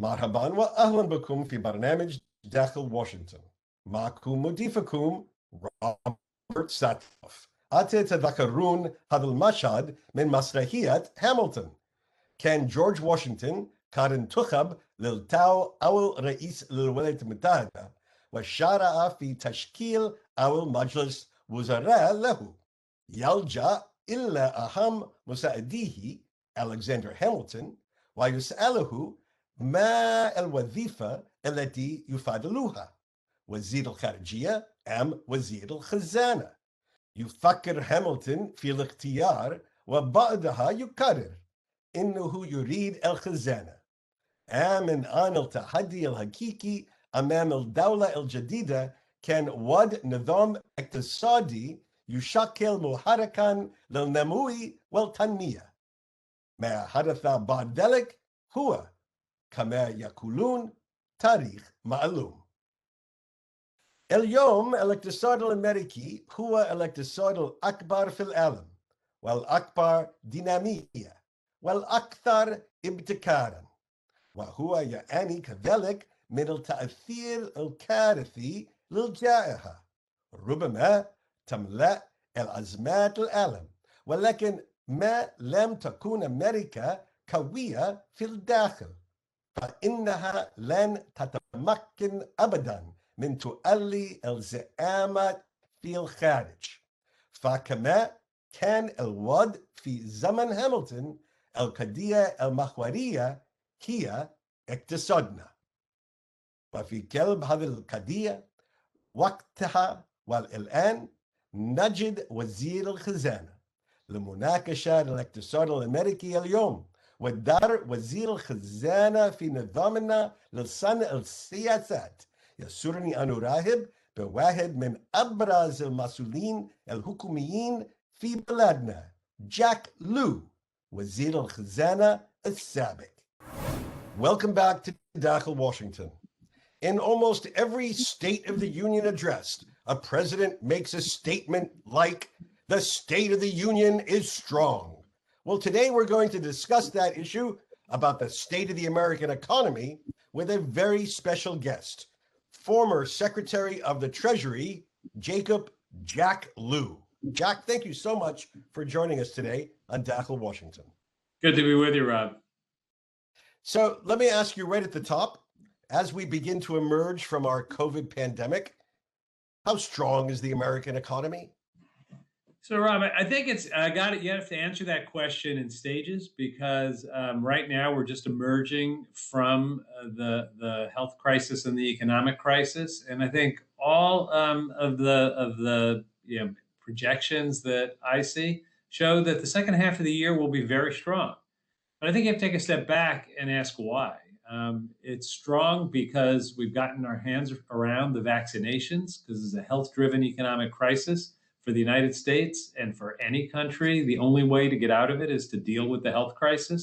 مرحبا وأهلا بكم في برنامج داخل واشنطن. معكم مضيفكم روبرت ساتلوف. أتذكرون هذا المشهد من مسرحية هاملتون. كان جورج واشنطن قد انتخب للتو أول رئيس للولايات المتحدة، وشرع في تشكيل أول مجلس وزراء له. يلجأ إلى أهم مساعديه ألكسندر هاملتون ويسأله ما الوظيفة التي يفضلها، وزير الخارجية أم وزير الخزانة؟ يفكر هاملتون في الاختيار وبعدها يقرر إنه يريد الخزانة. من آن التحدي الحقيقي أمام الدولة الجديدة كان وضع نظام اقتصادي يشكل محركا للنمو والتنمية. ما حدث بعد ذلك هو كما يقولون تاريخ معلوم. اليوم الاقتصاد الأميركي هو الاقتصاد الأكبر في العالم، والأكثر دينامية، والأكثر ابتكارا، وهو يعني كذلك من التأثير الكارثي للجائحة. ربما تملأ الأزمات العالم، ولكن ما لم تكن أمريكا قوية في الداخل فإنها لن تتمكن أبدا من تؤلي الزعامة في الخارج. فكما كان الوضع في زمن هاملتون، القضية المحورية هي اقتصادنا، وفي قلب هذه القضية وقتها والآن نجد وزير الخزانة لمناقشة الاقتصاد الأمريكي اليوم، ودار وزير الخزانة في نظامنا لصنع السياسات. يسرني أن أرحب بواحد من أبرز المسؤولين الحكوميين في بلادنا، جاك لو، وزير الخزانة السابق. Welcome back to Dakhel, Washington. In almost every State of the Union address, a president makes a statement like, "The State of the Union is strong." Well, today we're going to discuss that issue about the state of the American economy with a very special guest, former Secretary of the Treasury, Jack Lew. Jack, thank you so much for joining us today on Dakhel, Washington. Good to be with you, Rob. So let me ask you right at the top, as we begin to emerge from our COVID pandemic, how strong is the American economy? So, Rob, I think it's got it. You have to answer that question in stages because right now we're just emerging from the health crisis and the economic crisis, and I think all of the projections that I see show that the second half of the year will be very strong. But I think you have to take a step back and ask why. It's strong because we've gotten our hands around the vaccinations, because it's a health-driven economic crisis for the United States and for any country. The only way to get out of it is to deal with the health crisis.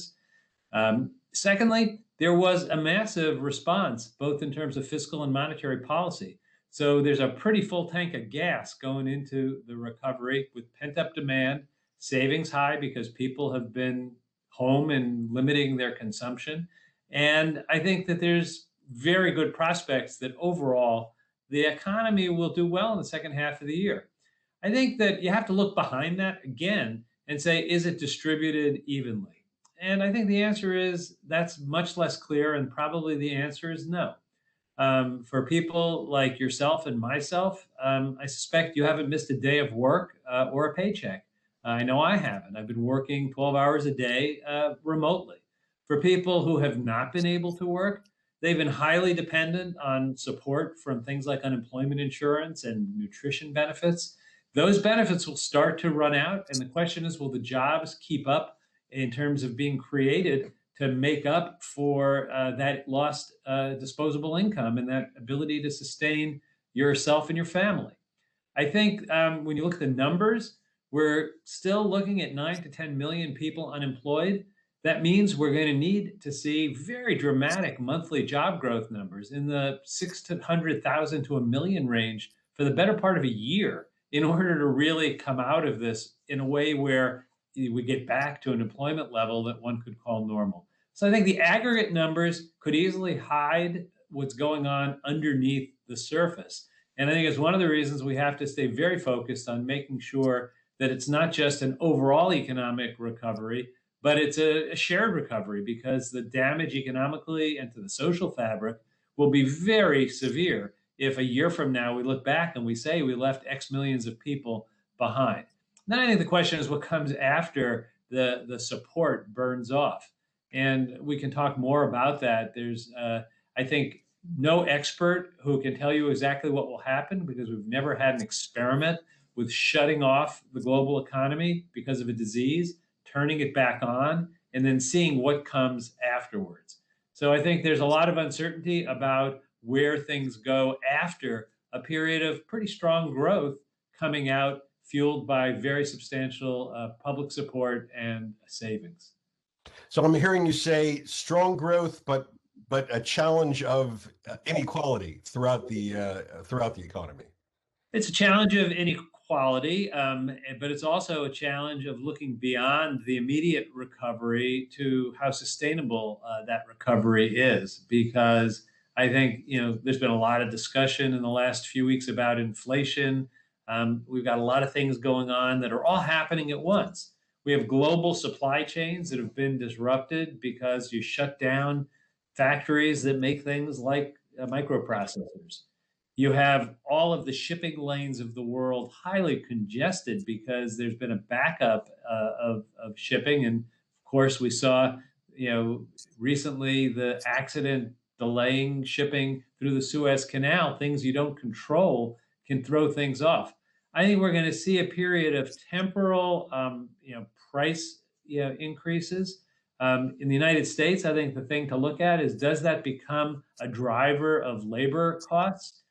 Secondly, there was a massive response, both in terms of fiscal and monetary policy. So there's a pretty full tank of gas going into the recovery with pent-up demand, savings high because people have been home and limiting their consumption. And I think that there's very good prospects that overall the economy will do well in the second half of the year. I think that you have to look behind that again and say, is it distributed evenly? And I think the answer is that's much less clear, and probably the answer is no. For people like yourself and myself, I suspect you haven't missed a day of work or a paycheck. I know I haven't. I've been working 12 hours a day remotely. For people who have not been able to work, they've been highly dependent on support from things like unemployment insurance and nutrition benefits. Those benefits will start to run out. And the question is, will the jobs keep up in terms of being created to make up for that lost disposable income and that ability to sustain yourself and your family? I think when you look at the numbers, we're still looking at 9 to 10 million people unemployed. That means we're going to need to see very dramatic monthly job growth numbers in the 600,000 to 1 million range for the better part of a year in order to really come out of this in a way where we get back to an employment level that one could call normal. So I think the aggregate numbers could easily hide what's going on underneath the surface. And I think it's one of the reasons we have to stay very focused on making sure that it's not just an overall economic recovery, but it's a shared recovery, because the damage economically and to the social fabric will be very severe if a year from now we look back and we say we left X millions of people behind. Then I think the question is what comes after the support burns off. And we can talk more about that. There's, I think, no expert who can tell you exactly what will happen, because we've never had an experiment with shutting off the global economy because of a disease, turning it back on, and then seeing what comes afterwards. So I think there's a lot of uncertainty about where things go after a period of pretty strong growth coming out, fueled by very substantial public support and savings. So I'm hearing you say strong growth, but a challenge of inequality throughout the economy. It's a challenge of inequality, but it's also a challenge of looking beyond the immediate recovery to how sustainable that recovery is. Because I think, there's been a lot of discussion in the last few weeks about inflation. We've got a lot of things going on that are all happening at once. We have global supply chains that have been disrupted because you shut down factories that make things like microprocessors. You have all of the shipping lanes of the world highly congested because there's been a backup of shipping. And of course, we saw, recently the accident delaying shipping through the Suez Canal. Things you don't control can throw things off. I think we're going to see a period of temporal, price increases. In the United States, I think the thing to look at is, does that become a driver of labor costs?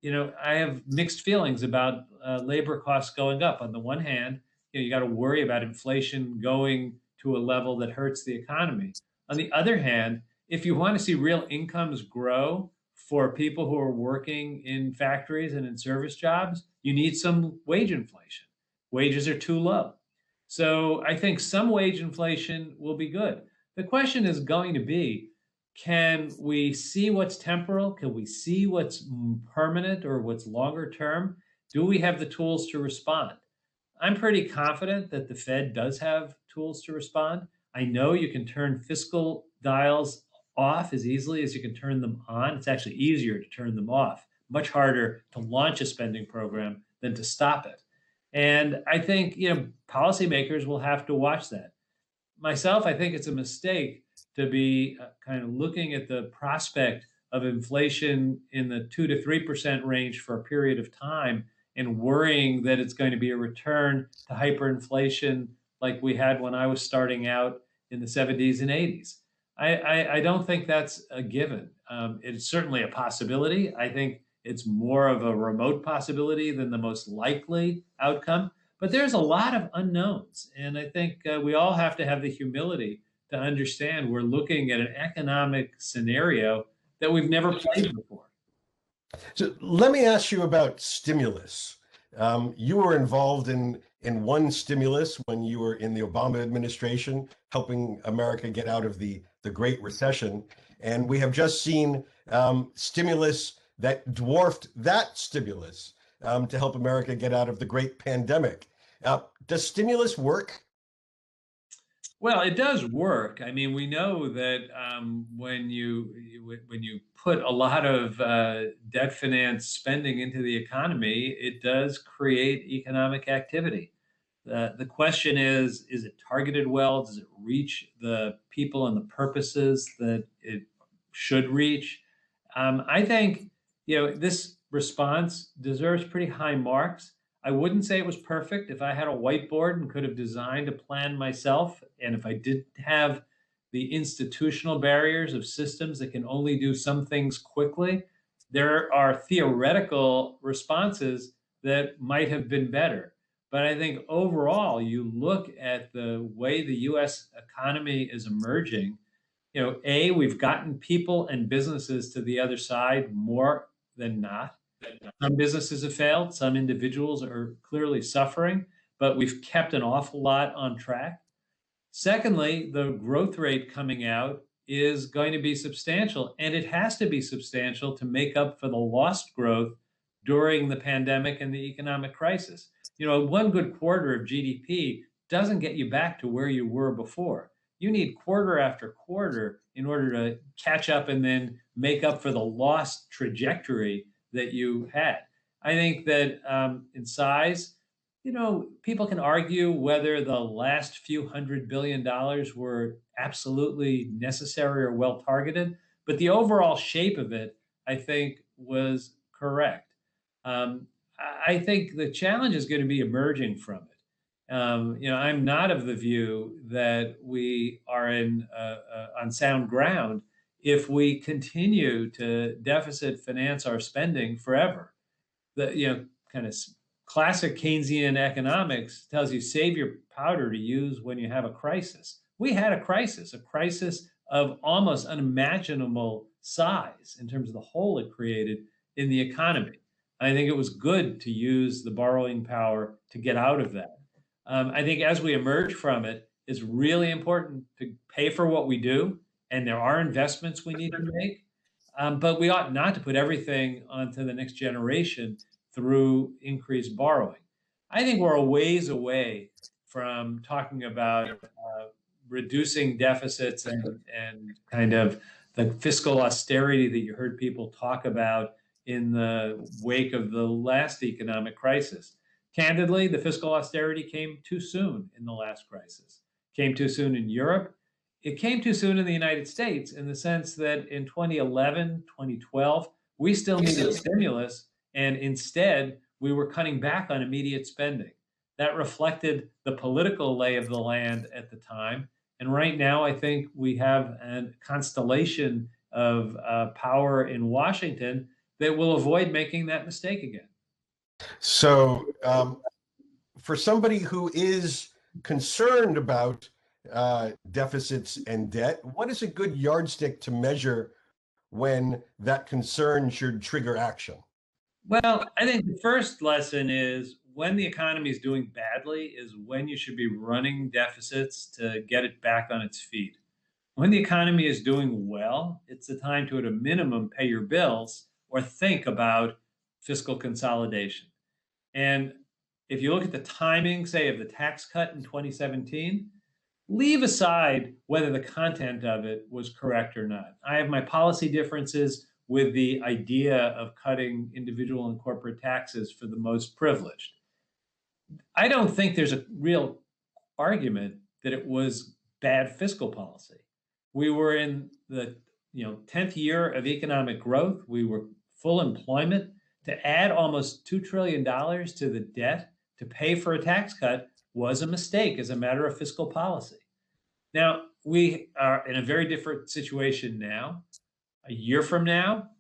I have mixed feelings about labor costs going up. On the one hand, you got to worry about inflation going to a level that hurts the economy. On the other hand, if you want to see real incomes grow for people who are working in factories and in service jobs, you need some wage inflation. Wages are too low. So I think some wage inflation will be good. The question is going to be, can we see what's temporal? Can we see what's permanent or what's longer term? Do we have the tools to respond? I'm pretty confident that the Fed does have tools to respond. I know you can turn fiscal dials off as easily as you can turn them on. It's actually easier to turn them off, much harder to launch a spending program than to stop it. And I think, policymakers will have to watch that. Myself, I think it's a mistake to be kind of looking at the prospect of inflation in the 2 to 3% range for a period of time and worrying that it's going to be a return to hyperinflation like we had when I was starting out in the 70s and 80s. I don't think that's a given. It's certainly a possibility. I think it's more of a remote possibility than the most likely outcome. But there's a lot of unknowns. And I think we all have to have the humility to understand we're looking at an economic scenario that we've never played before. So let me ask you about stimulus. You were involved in one stimulus when you were in the Obama administration, helping America get out of the Great Recession. And we have just seen stimulus that dwarfed that stimulus to help America get out of the great pandemic. Does stimulus work? Well, it does work. I mean, we know that when you put a lot of debt finance spending into the economy, it does create economic activity. The question is it targeted well? Does it reach the people and the purposes that it should reach? I think, this response deserves pretty high marks. I wouldn't say it was perfect. If I had a whiteboard and could have designed a plan myself, and if I didn't have the institutional barriers of systems that can only do some things quickly, there are theoretical responses that might have been better. But I think overall, you look at the way the US economy is emerging, we've gotten people and businesses to the other side more than not. Some businesses have failed, some individuals are clearly suffering, but we've kept an awful lot on track. Secondly, the growth rate coming out is going to be substantial, and it has to be substantial to make up for the lost growth during the pandemic and the economic crisis. You know, one good quarter of GDP doesn't get you back to where you were before. You need quarter after quarter in order to catch up and then make up for the lost trajectory that you had. I think that in size, you know, people can argue whether the last few $100 billion were absolutely necessary or well targeted, but the overall shape of it, I think, was correct. I think the challenge is going to be emerging from it. You know, I'm not of the view that we are on sound ground if we continue to deficit finance our spending forever. The, you know, kind of classic Keynesian economics tells you save your powder to use when you have a crisis. We had a crisis of almost unimaginable size in terms of the hole it created in the economy. I think it was good to use the borrowing power to get out of that. I think as we emerge from it, it's really important to pay for what we do, and there are investments we need to make, but we ought not to put everything onto the next generation through increased borrowing. I think we're a ways away from talking about reducing deficits and kind of the fiscal austerity that you heard people talk about in the wake of the last economic crisis. Candidly, the fiscal austerity came too soon in the last crisis. Came too soon in Europe. It came too soon in the United States in the sense that in 2011, 2012, we still needed stimulus, and instead we were cutting back on immediate spending. That reflected the political lay of the land at the time. And right now, I think we have a constellation of power in Washington that will avoid making that mistake again. So for somebody who is concerned about deficits and debt, what is a good yardstick to measure when that concern should trigger action? Well, I think the first lesson is when the economy is doing badly is when you should be running deficits to get it back on its feet. When the economy is doing well, it's the time to, at a minimum, pay your bills or think about fiscal consolidation. And if you look at the timing, say, of the tax cut in 2017, leave aside whether the content of it was correct or not. I have my policy differences with the idea of cutting individual and corporate taxes for the most privileged. I don't think there's a real argument that it was bad fiscal policy. We were in the 10th year of economic growth. We were full employment. To add almost $2 trillion to the debt to pay for a tax cut was a mistake as a matter of fiscal policy. Now, we are in a very different situation now. A year from now,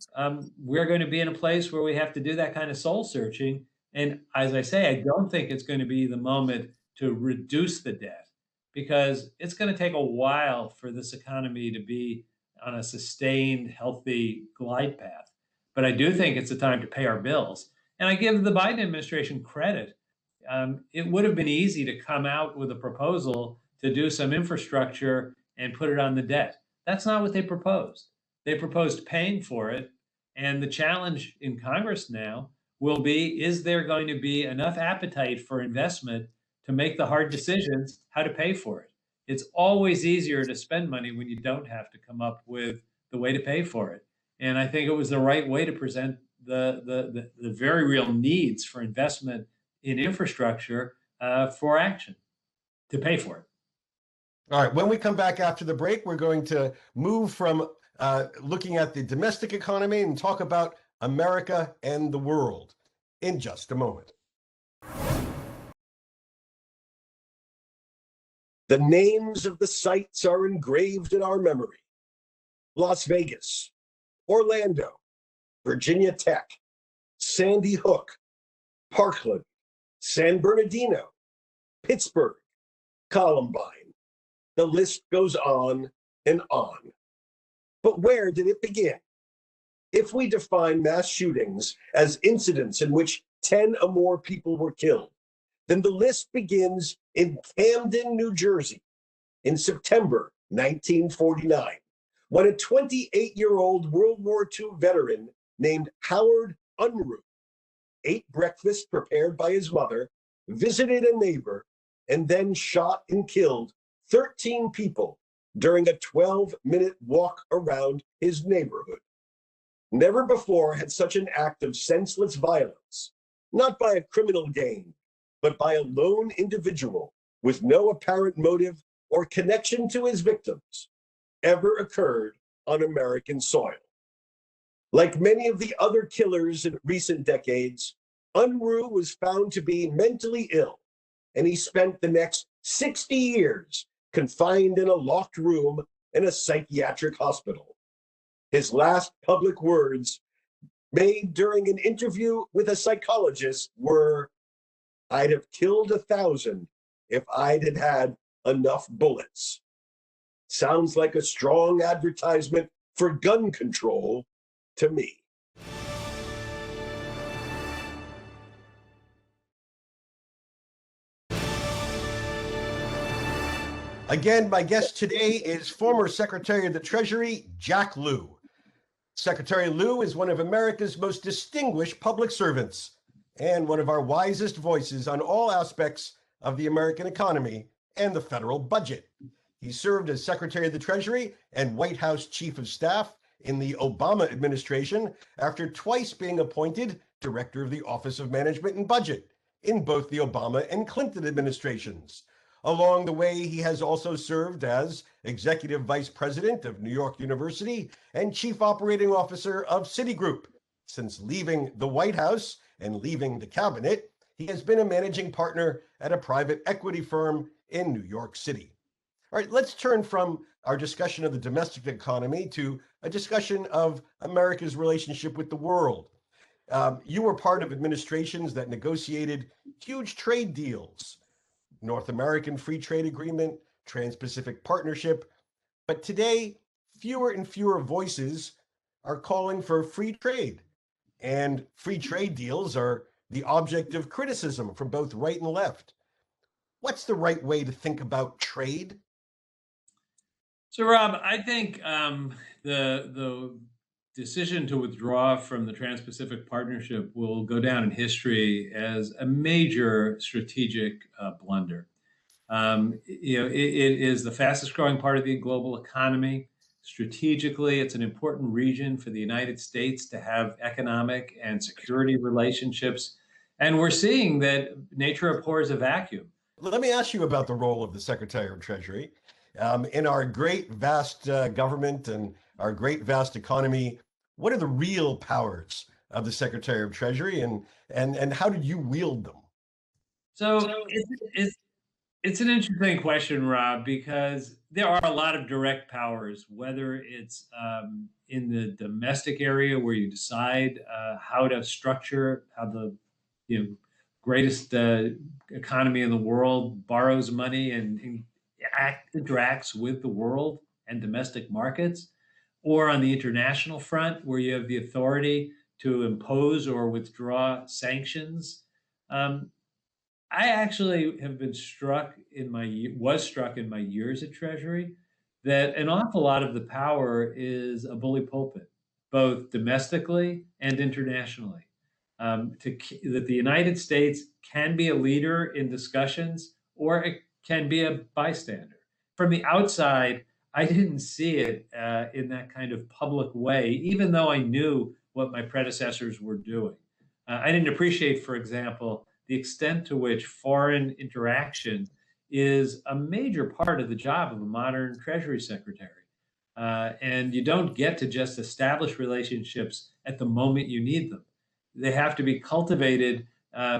we're going to be in a place where we have to do that kind of soul searching. And as I say, I don't think it's going to be the moment to reduce the debt, because it's going to take a while for this economy to be on a sustained, healthy glide path. But I do think it's the time to pay our bills. And I give the Biden administration credit. It would have been easy to come out with a proposal to do some infrastructure and put it on the debt. That's not what they proposed. They proposed paying for it. And the challenge in Congress now will be, is there going to be enough appetite for investment to make the hard decisions how to pay for it? It's always easier to spend money when you don't have to come up with the way to pay for it. And I think it was the right way to present the very real needs for investment in infrastructure for action, to pay for it. All right, when we come back after the break, we're going to move from looking at the domestic economy and talk about America and the world in just a moment. The names of the sites are engraved in our memory. Las Vegas, Orlando, Virginia Tech, Sandy Hook, Parkland, San Bernardino, Pittsburgh, Columbine. The list goes on and on. But where did it begin? If we define mass shootings as incidents in which 10 or more people were killed, then the list begins in Camden, New Jersey, in September 1949, when a 28-year-old World War II veteran named Howard Unruh ate breakfast prepared by his mother, visited a neighbor, and then shot and killed 13 people during a 12-minute walk around his neighborhood. Never before had such an act of senseless violence, not by a criminal gang, but by a lone individual with no apparent motive or connection to his victims, ever occurred on American soil. Like many of the other killers in recent decades, Unruh was found to be mentally ill, and he spent the next 60 years confined in a locked room in a psychiatric hospital. His last public words, made during an interview with a psychologist, were, "I'd have killed 1,000 if I'd had enough bullets." Sounds like a strong advertisement for gun control to me. Again, my guest today is former Secretary of the Treasury, Jack Lew. Secretary Lew is one of America's most distinguished public servants and one of our wisest voices on all aspects of the American economy and the federal budget. He served as Secretary of the Treasury and White House Chief of Staff in the Obama administration after twice being appointed Director of the Office of Management and Budget in both the Obama and Clinton administrations. Along the way, he has also served as Executive Vice President of New York University and Chief Operating Officer of Citigroup. Since leaving the White House and leaving the cabinet, he has been a managing partner at a private equity firm in New York City. All right, let's turn from our discussion of the domestic economy to a discussion of America's relationship with the world. You were part of administrations that negotiated huge trade deals, North American Free Trade Agreement, Trans-Pacific Partnership. But today, fewer and fewer voices are calling for free trade. And free trade deals are the object of criticism from both right and left. What's the right way to think about trade? So, Rob, I think the decision to withdraw from the Trans-Pacific Partnership will go down in history as a major strategic blunder. It is the fastest growing part of the global economy. Strategically, it's an important region for the United States to have economic and security relationships. And we're seeing that nature abhors a vacuum. Let me ask you about the role of the Secretary of Treasury. In our great, vast government and our great, vast economy, what are the real powers of the Secretary of Treasury, and how do you wield them? So it's an interesting question, Rob, because there are a lot of direct powers, whether it's in the domestic area where you decide how to structure how the greatest economy in the world borrows money and interacts with the world and domestic markets, or on the international front where you have the authority to impose or withdraw sanctions. I actually have been was struck in my years at Treasury that an awful lot of the power is a bully pulpit, both domestically and internationally. That the United States can be a leader in discussions or it can be a bystander. From the outside, I didn't see it in that kind of public way, even though I knew what my predecessors were doing. I didn't appreciate, for example, the extent to which foreign interaction is a major part of the job of a modern Treasury Secretary. And you don't get to just establish relationships at the moment you need them. They have to be cultivated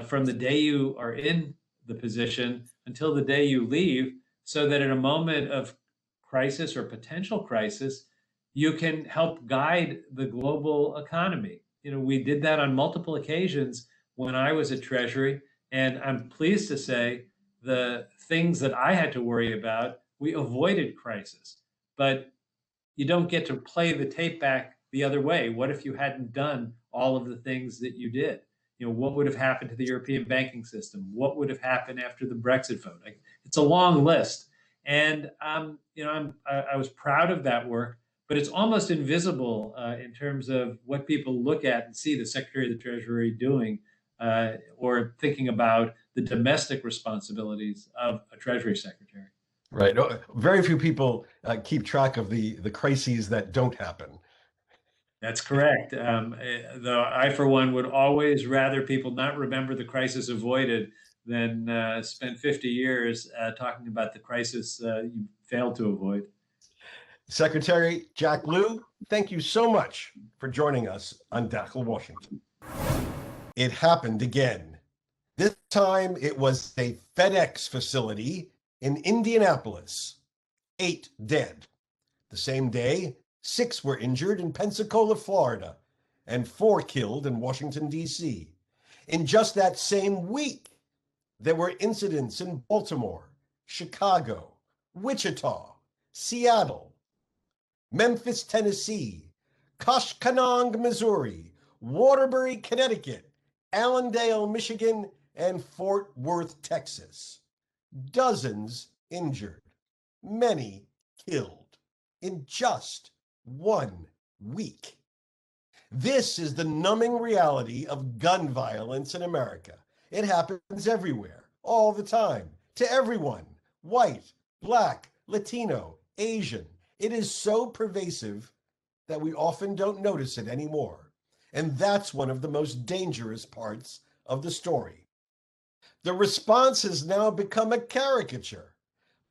from the day you are in the position until the day you leave, so that in a moment of crisis or potential crisis, you can help guide the global economy. We did that on multiple occasions when I was at Treasury, and I'm pleased to say the things that I had to worry about, we avoided crisis. But you don't get to play the tape back the other way. What if you hadn't done all of the things that you did? What would have happened to the European banking system? What would have happened after the Brexit vote? It's a long list. And, I was proud of that work, but it's almost invisible in terms of what people look at and see the Secretary of the Treasury doing or thinking about the domestic responsibilities of a Treasury Secretary. Right. Very few people keep track of the crises that don't happen. That's correct. Though I, for one, would always rather people not remember the crisis avoided than spend 50 years talking about the crisis you failed to avoid. Secretary Jack Lew, thank you so much for joining us on Dakhel, Washington. It happened again. This time it was a FedEx facility in Indianapolis. 8 dead. The same day, 6 were injured in Pensacola, Florida, and 4 killed in Washington, D.C. In just that same week, there were incidents in Baltimore, Chicago, Wichita, Seattle, Memphis, Tennessee, Koshkonong, Missouri, Waterbury, Connecticut, Allendale, Michigan, and Fort Worth, Texas. Dozens injured, many killed in just 1 week. This is the numbing reality of gun violence in America. It happens everywhere, all the time, to everyone, white, black, Latino, Asian. It is so pervasive that we often don't notice it anymore. And that's one of the most dangerous parts of the story. The response has now become a caricature.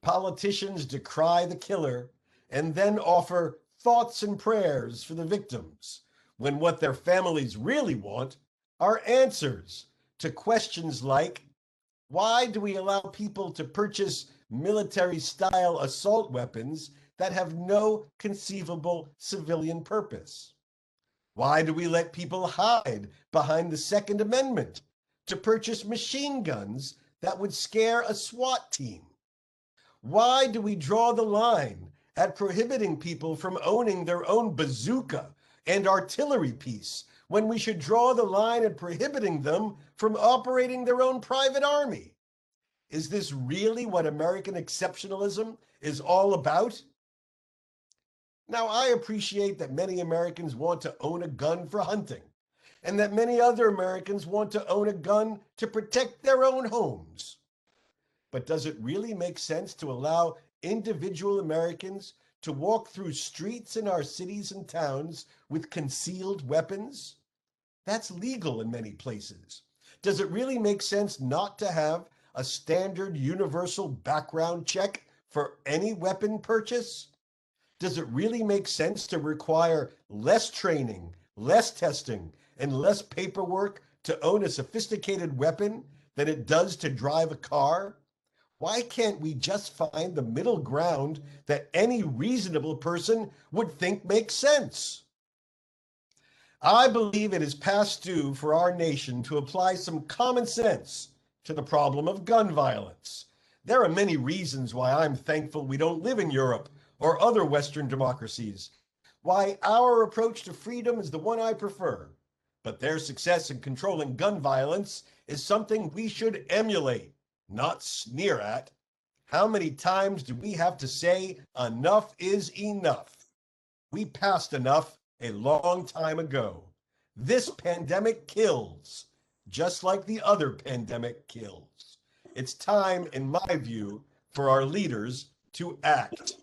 Politicians decry the killer and then offer thoughts and prayers for the victims, when what their families really want are answers to questions like, why do we allow people to purchase military-style assault weapons that have no conceivable civilian purpose? Why do we let people hide behind the Second Amendment to purchase machine guns that would scare a SWAT team? Why do we draw the line at prohibiting people from owning their own bazooka and artillery piece when we should draw the line at prohibiting them from operating their own private army? Is this really what American exceptionalism is all about? Now, I appreciate that many Americans want to own a gun for hunting, and that many other Americans want to own a gun to protect their own homes. But does it really make sense to allow individual Americans to walk through streets in our cities and towns with concealed weapons? That's legal in many places. Does it really make sense not to have a standard universal background check for any weapon purchase? Does it really make sense to require less training, less testing, and less paperwork to own a sophisticated weapon than it does to drive a car? Why can't we just find the middle ground that any reasonable person would think makes sense? I believe it is past due for our nation to apply some common sense to the problem of gun violence. There are many reasons why I'm thankful we don't live in Europe or other Western democracies, why our approach to freedom is the one I prefer. But their success in controlling gun violence is something we should emulate, not sneer at. How many times do we have to say enough is enough? We passed enough a long time ago. This pandemic kills, just like the other pandemic kills. It's time, in my view, for our leaders to act.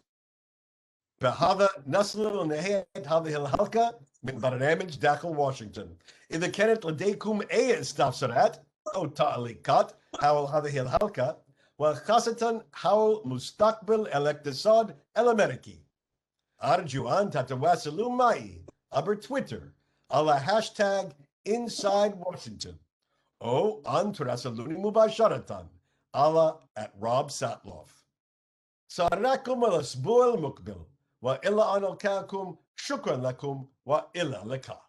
بهذا نصل لنهاية هذه الحلقة من برنامج داخل واشنطن. إذا كانت لديكم أي استفسارات أو تعليقات حول هذه الحلقة، وخاصة حول مستقبل الاقتصاد الأميركي، أرجو أن تتواصلوا معي عبر تويتر على هاشتاج Inside Washington أو أن تراسلوني مباشرة على @RobSatloff. سأراكم الأسبوع المقبل، وإلى أن ألقاكم، شكرا لكم وإلى اللقاء.